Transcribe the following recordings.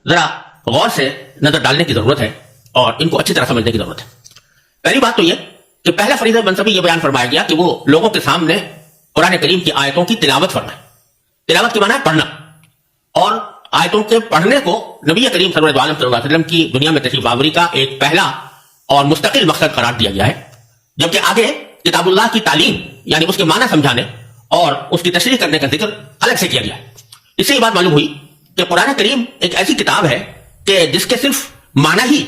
ذرا غور سے نظر ڈالنے کی ضرورت ہے اور ان کو اچھی طرح سمجھنے کی ضرورت ہے. پہلی بات تو یہ کہ پہلا فریضہ منصبی یہ بیان فرمایا گیا کہ وہ لوگوں کے سامنے قرآن کریم کی آیتوں کی تلاوت فرمائے. تلاوت کی معنی ہے پڑھنا، اور آیتوں کے پڑھنے کو نبی کریم صلی اللہ علیہ وسلم کی دنیا میں تشریف آوری کا ایک پہلا اور مستقل مقصد قرار دیا گیا ہے، جبکہ آگے کتاب اللہ کی تعلیم یعنی اس کے معنی سمجھانے اور اس کی تشریح کرنے کا ذکر الگ سے کیا گیا ہے. اس سے یہ بات معلوم ہوئی کہ قرآن کریم ایک ایسی کتاب ہے کہ جس کے صرف معنی ہی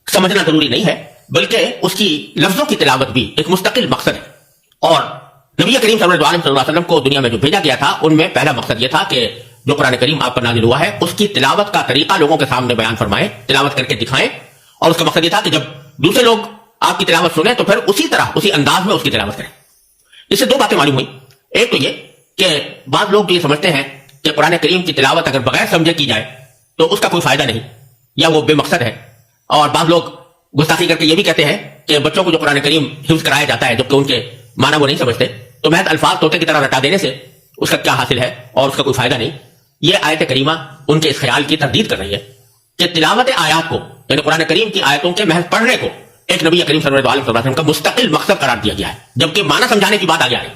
سمجھنا ضروری نہیں ہے، بلکہ اس کی لفظوں کی تلاوت بھی ایک مستقل مقصد ہے. اور نبی کریم صلی اللہ علیہ وسلم کو دنیا میں جو بھیجا گیا تھا ان میں پہلا مقصد یہ تھا کہ جو قرآن کریم آپ پر نازل ہوا ہے اس کی تلاوت کا طریقہ لوگوں کے سامنے بیان فرمائیں، تلاوت کر کے دکھائیں. اور اس کا مقصد یہ تھا کہ جب دوسرے لوگ آپ کی تلاوت سنیں تو پھر اسی طرح اسی انداز میں اس کی تلاوت کریں. اس سے دو باتیں معلوم ہوئی. ایک تو یہ کہ بعض لوگ یہ سمجھتے ہیں کہ قرآن کریم کی تلاوت اگر بغیر سمجھے کی جائے تو اس کا کوئی فائدہ نہیں یا وہ بے مقصد ہے. اور بعض لوگ گستاخی کر کے یہ بھی کہتے ہیں کہ بچوں کو جو قرآن کریم حفظ کرایا جاتا ہے جبکہ ان کے معنی وہ نہیں سمجھتے، تو محض الفاظ طوطے کی طرح رٹا دینے سے اس کا کیا حاصل ہے اور اس کا کوئی فائدہ نہیں. یہ آیت کریمہ ان کے اس خیال کی تردید کر رہی ہے کہ تلاوت آیات کو یعنی قرآن کریم کی آیتوں کے محض پڑھنے کو ایک نبی کریم صلی اللہ علیہ وسلم کا مستقل مقصد قرار دیا گیا ہے، جبکہ معنی سمجھانے کی بات آگے آ رہی.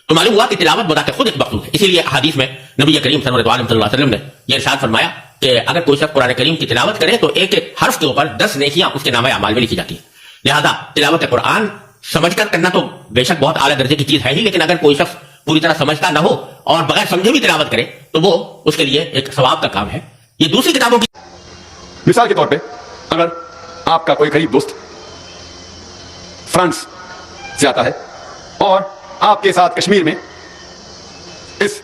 تو معلوم ہوا کہ تلاوت بذات خود ایک مقصود ہے. اسی لیے حدیث میں نبی کریم صلی اللہ علیہ وسلم نے یہ ارشاد فرمایا کہ اگر کوئی شخص قرآن کریم کی تلاوت کرے تو ایک ایک حرف کے اوپر 10 نیکیاں اس کے نامہ اعمال میں لکھی جاتی ہیں. لہذا تلاوت قرآن سمجھ کر کرنا تو بے شک بہت اعلیٰ درجے کی چیز ہے ہی، لیکن اگر کوئی شخص پوری طرح سمجھتا نہ ہو اور بغیر سمجھے بھی تلاوت کرے تو وہ اس کے لیے ایک ثواب کا کام ہے. یہ دوسری کتابوں کی مثال کے طور پہ اگر آپ کا کوئی قریب دوست فرانس سے آتا ہے اور آپ کے ساتھ کشمیر میں اس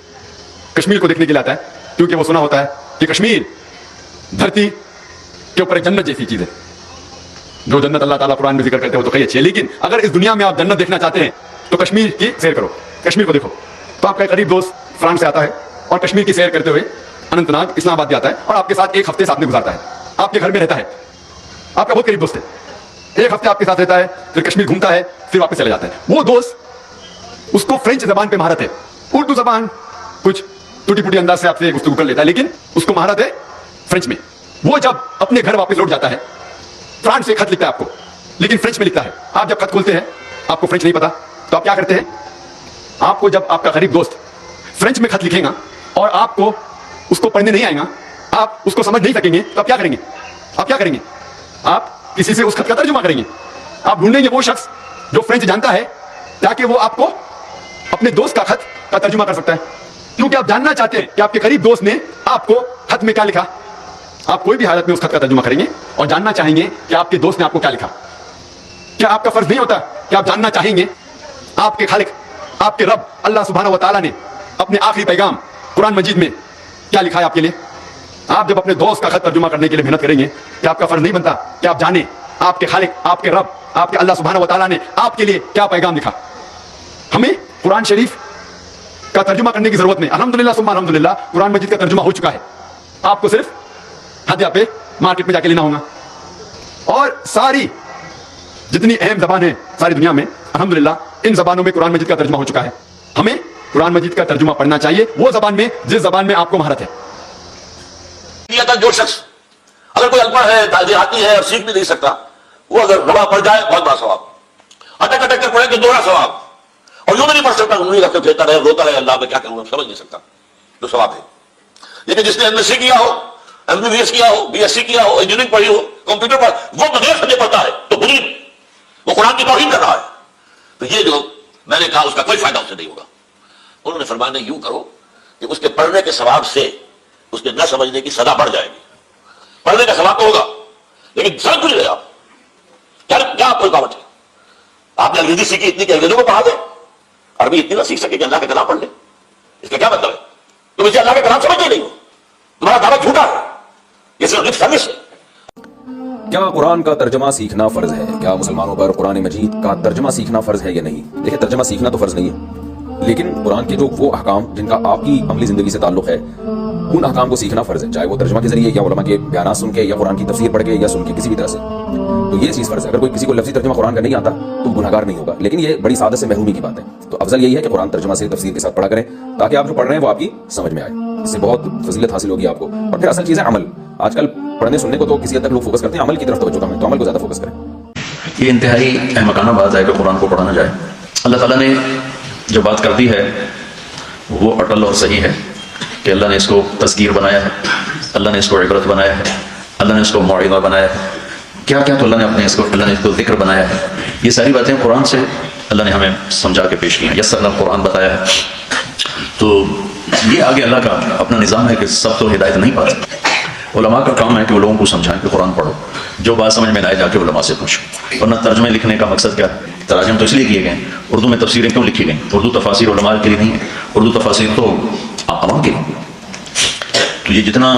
کشمیر کو دیکھنے کے لیے آتا ہے، کیونکہ وہ سنا ہوتا ہے کہ کشمیر دھرتی کے اوپر ایک جنت جیسی چیز ہے. جو جنت اللہ تعالیٰ قرآن میں ذکر کرتے ہو تو کئی اچھی ہے، لیکن اگر اس دنیا میں آپ جنت دیکھنا چاہتے ہیں تو کشمیر کی سیر کرو، کشمیر کو دیکھو. تو آپ کا ایک قریب دوست فرانس سے آتا ہے اور کشمیر کی سیر کرتے ہوئے اننت ناگ اسلام آباد آتا ہے اور آپ کے ساتھ ایک ہفتے ساتھ میں گزارتا ہے، آپ کے گھر میں رہتا ہے، آپ کا بہت قریب دوست ہے. ایک ہفتے آپ کے ساتھ رہتا ہے، پھر کشمیر گھومتا ہے، پھر واپس چلے جاتا ہے. وہ دوست اس کو فرینچ زبان پہ مہارت ہے، اردو زبان کچھ ٹوٹی پھوٹی انداز سے آپ سے گفتگو کر لیتا ہے، لیکن اس کو مہارت ہے فرینچ میں. وہ جب اپنے گھر واپس لوٹ جاتا ہے فرانس سے خط لکھتا ہے آپ کو، لیکن فرینچ میں لکھتا ہے. آپ جب خط کھولتے ہیں آپ کو فرینچ نہیں پتا تو آپ کیا کرتے ہیں؟ آپ کو جب آپ کا غریب دوست فرینچ میں خط لکھے گا اور آپ کو اس کو پڑھنے نہیں آئے گا، آپ اس کو سمجھ نہیں سکیں گے، تو آپ کیا کریں گے؟ آپ کیا کریں گے؟ آپ کسی سے اس خط کا ترجمہ کریں گے. آپ ڈھونڈیں گے وہ شخص جو فرینچ جانتا ہے تاکہ وہ آپ کو اپنے دوست کا خط کا ترجمہ کر سکتا ہے، کیونکہ آپ جاننا چاہتے ہیں کہ آپ کے قریب دوست نے آپ کو خط میں کیا لکھا. آپ کوئی بھی حالت میں اس خط کا ترجمہ کریں گے اور جاننا چاہیں گے کہ آپ کے دوست نے آپ کو کیا لکھا. کیا آپ کا فرض نہیں ہوتا کہ آپ جاننا چاہیں گے آپ کے خالق، آپ کے رب اللہ سبحانہ و تعالیٰ نے اپنے آخری پیغام قرآن مجید میں کیا لکھا ہے آپ کے لیے؟ آپ جب اپنے دوست کا خط ترجمہ کرنے کے لیے محنت کریں گے کہ آپ کا فرض نہیں بنتا کہ آپ جانیں آپ کے خالق، آپ کے رب، آپ کے اللہ سبحانہ و تعالیٰ نے آپ کے لیے کیا پیغام لکھا. ہمیں قرآن شریف کا ترجمہ کرنے کی ضرورت نہیں. الحمدللہ ثم الحمدللہ قرآن مجید کا ترجمہ ہو چکا ہے. آپ کو صرف ہدیہ پہ مارکیٹ میں جا کے لینا ہوگا. اور ساری جتنی اہم زبان ہے ساری دنیا میں الحمدللہ ان زبانوں میں قرآن مجید کا ترجمہ ہو چکا ہے. ہمیں قرآن مجید کا ترجمہ پڑھنا چاہیے وہ زبان میں جس زبان میں آپ کو مہارت ہے. جو شخص اگر کوئی انپڑھ ہے، دیہاتی ہے اور سیکھ بھی نہیں سکتا، وہ اگر نماز پڑھ جائے بہت بڑا ثواب، اٹک اٹک کر پڑھے تو دوہرا ثواب. اور جو بھی نہیں پڑھ سکتا انہیں رکھ کے پھرتا رہے، روتا رہے اللہ میں کیا کروں سمجھ نہیں سکتا، جو ثواب ہے. لیکن جس نے MSc کیا ہو، MBBS کیا ہو، BSc کیا ہو، انجینئرنگ پڑھی ہو، کمپیوٹر پر وہ بغیر سمجھے پڑھتا ہے تو بری وہ قرآن کی توہین کر رہا ہے. تو یہ جو میں نے کہا اس کا کوئی فائدہ اسے نہیں ہوگا. انہوں نے فرمایا یوں کرو کہ اس کے پڑھنے کے ثواب سے اس کے نہ سمجھنے کی سزا بڑھ جائے گی. پڑھنے کا ثواب تو ہوگا لیکن سمجھ کچھ نہیں آپ کیا آپ کو رکاوٹ ہے؟ آپ نے انگریزی سیکھی اتنی کہ انگریزوں کو پڑھا دیں، عربی اتنی نہ سیکھ سکے کہ اللہ کا کلام پڑھ لیں. اس کا کیا مطلب ہے؟ تم اسے اللہ کا کلام سمجھتے نہیں ہو، تمہارا دعویٰ جھوٹا ہے، یہ صرف لپ سروس ہے. کیا قرآن کا ترجمہ سیکھنا فرض ہے؟ کیا مسلمانوں پر قرآن مجید کا ترجمہ سیکھنا فرض ہے یا نہیں؟ دیکھیں ترجمہ سیکھنا تو فرض نہیں ہے، لیکن قرآن کے جو وہ احکام جن کا آپ کی عملی زندگی سے تعلق ہے ان احکام کو سیکھنا فرض ہے، چاہے وہ ترجمہ کے ذریعے یا علماء کے بیانات سن کے یا قرآن کی تفسیر پڑھ کے یا سن کے کسی بھی طرح سے. تو یہ چیز فرض ہے. اگر کوئی کسی کو لفظی ترجمہ قرآن کا نہیں آتا تو گناہگار نہیں ہوگا، لیکن یہ بڑی سعادت سے محرومی کی بات ہے. تو افضل یہی ہے کہ قرآن ترجمہ سے تفسیر کے ساتھ پڑھا کریں تاکہ آپ جو پڑھ رہے ہیں وہ آپ کی سمجھ میں آئے. اس سے بہت فضیلت حاصل ہوگی آپ کو. اور پھر اصل چیز ہے عمل. आजकल पढ़ने सुनने को तो किसी हद तक लोग फोकस करते हैं, अमल की तरफ तवज्जो कम है, तो अमल को ज्यादा फोकस करें। ये इंतहाई अहमकाना बात है कि कुरान को पढ़ा ना जाए। अल्लाह ताला ने जो बात कर दी है वो अटल और सही है कि अल्लाह ने इसको तज़कीर बनाया है, अल्लाह ने इसको इबरत बनाया है, अल्लाह ने इसको मौइज़ा बनाया है, क्या क्या तो अल्लाह ने इसको ज़िक्र बनाया है। ये सारी बातें कुरान से अल्लाह ने हमें समझा के पेश की हैं। यस्सरना कुरान बताया है, तो ये आगे अल्लाह का अपना निज़ाम है कि सब तो हिदायत नहीं पाते। उलमा का काम है कि वो लोगों को समझाएं कि कुरान पढ़ो, जो बात समझ में ना आए जाके उलमा से पूछो। वरना तर्जमे लिखने का मकसद क्या है? तराजम तो इसलिए किए गए, उर्दू में तफसीरें क्यों लिखी गई? उर्दू तफासिर उलमा के लिए नहीं है, उर्दू तफासिर तो आवाम के लिए। तो ये जितना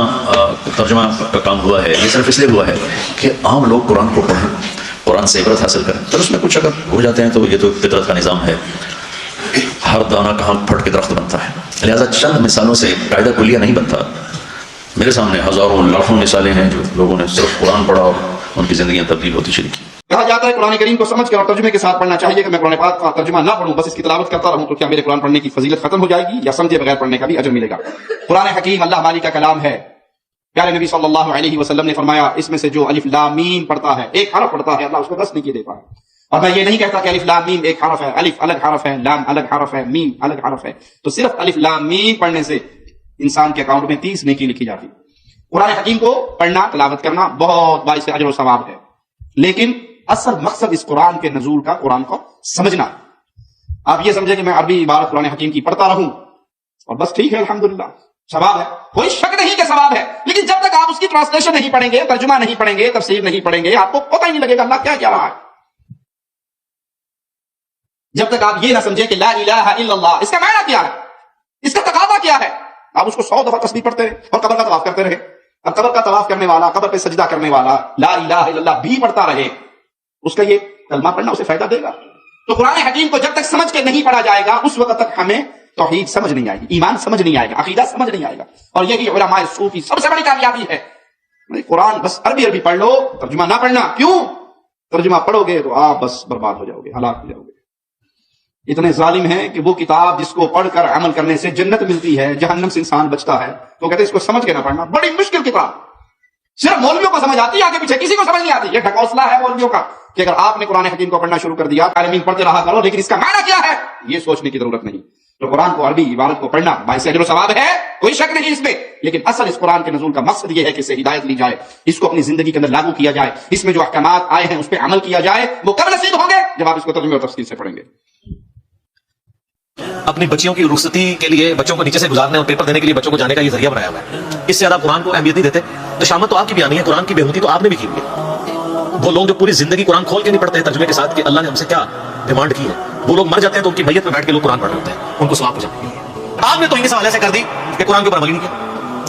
तर्जमा का काम हुआ है, ये सिर्फ इसलिए हुआ है कि आम लोग कुरान को पढ़ें, कुरान से इबरत हासिल करें। तो उसमें कुछ अगर हो जाते हैं तो ये तो फितरत का निज़ाम है, हर दाना कहाँ फट के दरख्त बनता है। लिहाजा चंद मिसालों से कायदा कुलिया नहीं बनता। मेरे सामने हजारों लाखों मिसालें हैं जो लोगों ने सिर्फ कुरान पढ़ा और उनकी जिंदगियां तब्दील होती चली गई। कहा जाता है कुरान करीम को समझ कर और तर्जुमे के साथ पढ़ना चाहिए कि मैं कुरान पाक का तर्जुमा ना पढ़ूं, बस इसकी तिलावत करता रहूं, तो क्या मेरे कुरान पढ़ने की फजीलत खत्म हो जाएगी या समझे बगैर पढ़ने का भी अजर मिलेगा? कुरान हकीम अल्लाह मालिक का कलाम है। प्यारे नबी सल्लल्लाहु अलैहि वसल्लम ने फरमाया, इसमें से जो अलिफ लाम मीम पढ़ता है, एक हरफ पढ़ता है, अल्लाह उसको 10 नेकी देता है। और मैं ये नहीं कहता कि अलिफ लाम मीम एक हरफ है, अलिफ अलग हरफ है, लाम अलग हरफ है, मीम अलग हरफ है। तो सिर्फ अलिफ लाम मीम पढ़ने से इंसान के अकाउंट में 30 नेकी लिखी जाती है। कुरान हकीम को पढ़ना, तिलावत करना बहुत बारिश अजर और सवाब है, लेकिन असल मकसद इस कुरान के नजूल का कुरान को समझना। आप ये समझे कि मैं अरबी इबारत कुरान हकीम की पढ़ता रहूं और बस ठीक है, अल्हम्दुलिल्लाह सवाब है, कोई शक नहीं कि सवाब है, लेकिन जब तक आप उसकी ट्रांसलेशन नहीं पढ़ेंगे, तर्जुमा नहीं पढ़ेंगे, तफसीर नहीं पढ़ेंगे, आपको पता ही नहीं लगेगा अल्लाह क्या कह रहा है। जब तक आप ये ना समझे कि ला इलाहा इल्लल्लाह इसका मायना क्या है, इसका तकादा क्या है, आप उसको 100 दफा तस्बीह पढ़ते रहे और कब्र का तवाफ करते रहे। अब कब्र का तवाफ करने वाला, कब्र पे सजदा करने वाला ला इलाहा इल्लल्लाह भी पढ़ता रहे, उसका ये कलमा पढ़ना उसे फायदा देगा? तो कुरान हकीम को जब तक समझ के नहीं पढ़ा जाएगा, उस वक्त तक हमें तौहीद समझ नहीं आएगी, ईमान समझ नहीं आएगा, अकीदा समझ नहीं आएगा। और यही उलमाए सूफी सबसे बड़ी कामयाबी है। कुरान बस अरबी पढ़ लो, तर्जुमा ना पढ़ना। क्यों? तर्जुमा पढ़ोगे तो आप बस बर्बाद हो जाओगे, हलाक हो जाओगे। इतने जालिम हैं कि वो किताब जिसको पढ़कर अमल करने से जन्नत मिलती है, जहन्नम से इंसान बचता है, तो कहते हैं इसको समझ के ना पढ़ना। बड़ी मुश्किल किताब, सिर्फ मौलवियों को समझ आती है, आगे पीछे किसी को समझ नहीं आती। ये ढकोसला है मौलवियों का कि अगर आपने कुरान हकीम को पढ़ना शुरू कर दिया, तालीम पढ़ते रहा करो, लेकिन इसका मायना क्या है ये सोचने की जरूरत नहीं। तो कुरान को अरबी इबारत को पढ़ना बाइस अजर सवाब है, कोई शक नहीं इसमें, लेकिन असल इस कुरान के नज़ूल का मकसद ये है कि इससे हिदायत ली जाए, इसको अपनी जिंदगी के अंदर लागू किया जाए, इसमें जो अहकामात आए हैं उस पर अमल किया जाए। वो कब नसीब होंगे? जब आप इसको तर्जुमे और तफसील से पढ़ेंगे। अपनी बच्चियों की रुखसती के लिए, बच्चों को नीचे से गुजारने और पेपर देने के लिए बच्चों को जाने का ये जरिया बनाया हुआ है। इससे ज्यादा कुरान को अहमियत नहीं देते। तो शामत तो आपकी भी आनी है, कुरान की बेहुती तो आपने भी की हुई है। वो लोग जो पूरी जिंदगी कुरान खोल के नहीं पढ़ते तर्जुमे के साथ कि अल्लाह ने हमसे क्या डिमांड की है, वो लोग मर जाते हैं तो उनकी मैयत में बैठ के लोग कुरान पढ़ रहे होते हैं, उनको सवाब हो जाता है। आपने तो इस हवाले से कर दी कि कुरान के ऊपर अमल ही नहीं किया,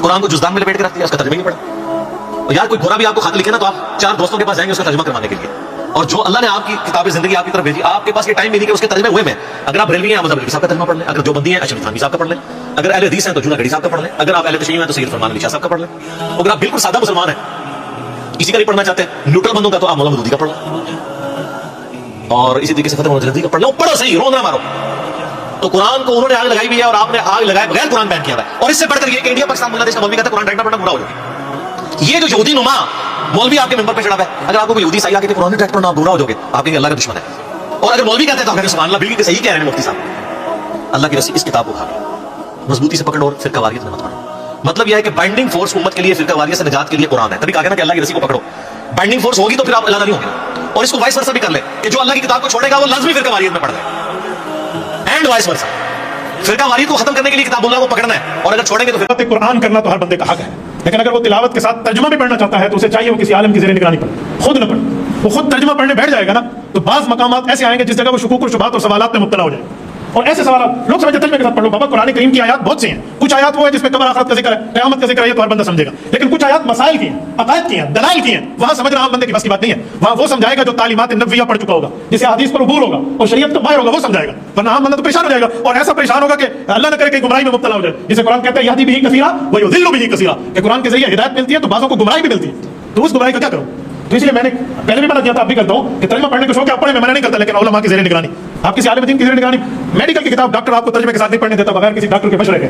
कुरान को जुज़दान में लपेट के रख दिया, उसका तर्जुमा ही नहीं पढ़ा। और यार कोई गोरा भी आपको खत लिखे ना, तो आप 4 दोस्तों के पास जाएंगे उसका तर्जुमा करवाने के लिए। और जो अल्लाह ने आपकी किताब जिंदगी आपकी तरफ भेजी, आपके पास ये टाइम भी नहीं कि उसके तर्जुमे हुए में। अगर आप बरेलवी हैं, मज़हब अली साहब का तर्जुमा पढ़ लें, अगर जो बंदी है अशरफ थानवी साहब का पढ़ लें, अगर अहले हदीस हैं तो जूना गढ़ी साहब का पढ़ लें, अगर आप अहले तशय्युअ हैं तो सैयद फरमान अली शाह साहब का पढ़ लें। अगर आप बिल्कुल सादा मुसलमान हैं, किसी का नहीं पढ़ना चाहते, न्यूट्रल बंदों का, तो आप मौलाना मदूदी का पढ़ लें। और इसी तरीके से फतेह मोहम्मद जल्दी का पढ़ लो, पढ़ो सही, रोना ना मारो। तो कुरान को उन्होंने आग लगाई भी है और आपने आग लगाए बगैर कुरान बैन किया है। और इससे बढ़कर ये कि इंडिया पाकिस्तान बांग्लादेश का मौलवी कहता है कुरान ट्रैक्टर पढ़ना बुरा हो जाएगा। ये जो यहूदी नुमा मौलवी आपके मेंबर पे चढ़ा है, अगर आपको कोई यहूदी सही आके कुरान ट्रैक्टर पढ़ना बुरा हो जाओगे, आप कहेंगे अल्लाह का दुश्मन है। और अगर मौलवी कहते हैं तो आप कहेंगे सुभान अल्लाह, बिल्कुल के सही कह रहे हैं मुफ्ती साहब। अल्लाह की रस्सी इस किताब को उठा मजबूती से पकड़ो और फिरकावारियत में मत पढ़ो। मतलब यह है कि बाइंडिंग फोर्स उम्मत के लिए, फिरकावारियत से निजात के लिए कुरान है। तभी कहा ना कि अल्लाह की रस्सी को पकड़ो। बाइंडिंग फोर्स होगी तो फिर आप अल्लाह नहीं होंगे। और इसको वाइस वर्सा भी कर ले कि जो अल्लाह की किताब को छोड़ेगा वो लाजमी फिरकावारियत में पढ़ ले, एंड वाइस वर्सा। फिरकावारियत को खत्म करने के लिए किताबुल्लाह को पकड़ना है, और अगर छोड़ेंगे तो फिर कुरान करना तो हर बंदे का हक है, लेकिन अगर वो तिलावत के साथ तर्जुमा भी पढ़ना चाहता है तो उसे चाहिए वो किसी आलिम की ज़ेरे निगरानी पढ़े, खुद न पढ़े। वो खुद तर्जुमा पढ़ने बैठ जाएगा ना, तो बाज़ मकामात ऐसे आएंगे जिस जगह वो शुकूक और शुबहात और सवालात में मुब्तला हो जाए। और ऐसे सवाल लोग समझते तर्जुमे के साथ पढ़ लो। बाबा कुरान करीम की आयत बहुत सी हैं, कुछ आयत वो है जिसमें कब्र आखिरत का जिक्र है, क़यामत का जिक्र है, तो हर बंदा समझेगा। लेकिन कुछ आयत मसाइल की हैं, अकायद की हैं, दलाइल की हैं, वहां समझना आम बंदे की बस की बात नहीं है। वहां वो समझाएगा जो तालीमात नबविया पढ़ चुका होगा, जिसे हदीस पर अबूर होगा और शरीयत का माहिर होगा, वो समझाएगा। वरना आम बंदा तो परेशान हो जाएगा, और ऐसा परेशान होगा कि अल्लाह न करे कहीं गुमराही में मुब्तला हो जाए। जिसे कुरान कहता है यहदी बिही कसीरा व युदिल्लु बिही कसीरा, कि कुरान के जरिए हिदायत मिलती है तो बाज़ों को गुमराही भी मिलती है। तो उस गुमराही का क्या करो? तो इसलिए मैंने पहले भी मना किया था, अब भी करता हूं कि तर्जुमा पढ़ने को शौक है, आप पढ़े, मैं मना नहीं करता, लेकिन उलमा की ज़ेरे निगरानी, आप किसी आलिम दीन की ज़ेरे निगरानी। मेडिकल की किताब डॉक्टर आपको तर्जुमे के साथ नहीं पढ़ने देता बगैर किसी डॉक्टर के मशवरे के।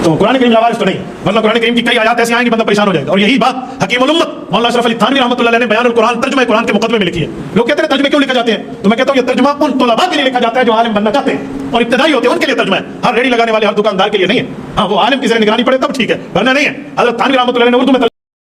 तो कुरान करीम लावारिस तो नहीं, वरना कुरान करीम की कई आयत ऐसी आएंगी बंदा परेशान हो जाएगा। और यही बात हकीमुल उम्मत मौलाना अशरफ अली थानवी रहमतुल्लाह अलैह ने बयानुल कुरान तर्जुमा कुरान के मुकदमे में लिखी है। लोग कहते हैं तर्जुमे क्यों लिखे जाते हैं, तो मैं कहता हूं ये तर्जुमा उन तुलबा के लिए लिखा जाता है जो आलिम बनना चाहते हैं और इब्तिदाई होते हैं, उनके लिए तर्जुमा है, हर रेडी लगाने वाले हर दुकानदार के लिए नहीं है। हाँ, वो आलिम की ज़रा निगरानी पड़े तब ठीक है, वरना नहीं है। हज़रत थानवी रहमतुल्लाह अलैह ने उर्दू में